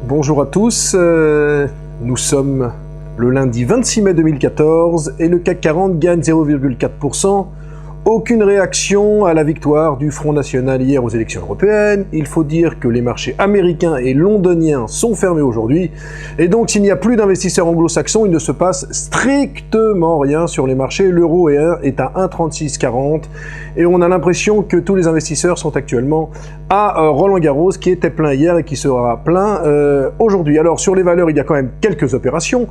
Bonjour à tous, nous sommes le lundi 26 mai 2014 et le CAC 40 gagne 0,4%. Aucune réaction à la victoire du Front National hier aux élections européennes. Il faut dire que les marchés américains et londoniens sont fermés aujourd'hui. Et donc s'il n'y a plus d'investisseurs anglo-saxons, il ne se passe strictement rien sur les marchés. L'euro est à 1,3640 et on a l'impression que tous les investisseurs sont actuellement à Roland-Garros qui était plein hier et qui sera plein aujourd'hui. Alors sur les valeurs, il y a quand même quelques opérations,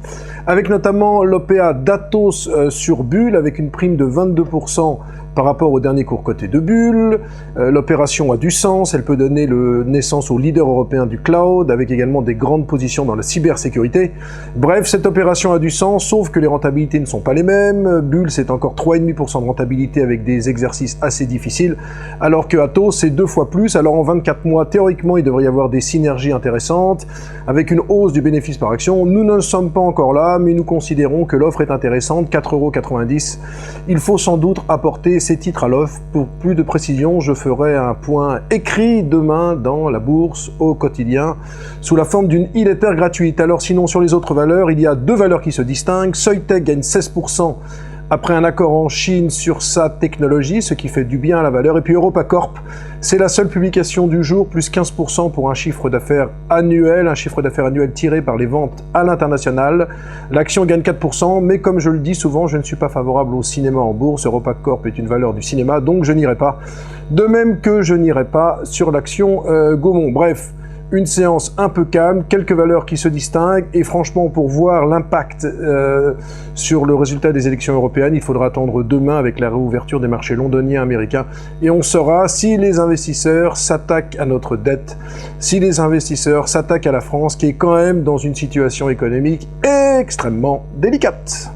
avec notamment l'OPA d'Atos sur Bull avec une prime de 22% par rapport au dernier cours coté de Bull. L'opération a du sens, elle peut donner naissance au leader européen du cloud, avec également des grandes positions dans la cybersécurité. Bref, cette opération a du sens, sauf que les rentabilités ne sont pas les mêmes. Bull, c'est encore 3,5% de rentabilité avec des exercices assez difficiles, alors que Atos, c'est 2 fois plus. Alors en 24 mois, théoriquement, il devrait y avoir des synergies intéressantes, avec une hausse du bénéfice par action. Nous ne sommes pas encore là, mais nous considérons que l'offre est intéressante, 4,90 €. Il faut sans doute apporter ces titres à l'offre. Pour plus de précision, je ferai un point écrit demain dans la bourse au quotidien sous la forme d'une e-letter gratuite. Alors sinon, sur les autres valeurs, il y a 2 valeurs qui se distinguent. Soitec gagne 16% après un accord en Chine sur sa technologie, ce qui fait du bien à la valeur. Et puis EuropaCorp, c'est la seule publication du jour, plus 15% pour un chiffre d'affaires annuel tiré par les ventes à l'international. L'action gagne 4%, mais comme je le dis souvent, je ne suis pas favorable au cinéma en bourse. EuropaCorp est une valeur du cinéma, donc je n'irai pas. De même que je n'irai pas sur l'action Gaumont. Bref, une séance un peu calme, quelques valeurs qui se distinguent, et franchement, pour voir l'impact sur le résultat des élections européennes, il faudra attendre demain avec la réouverture des marchés londoniens, américains, et on saura si les investisseurs s'attaquent à notre dette, si les investisseurs s'attaquent à la France, qui est quand même dans une situation économique extrêmement délicate.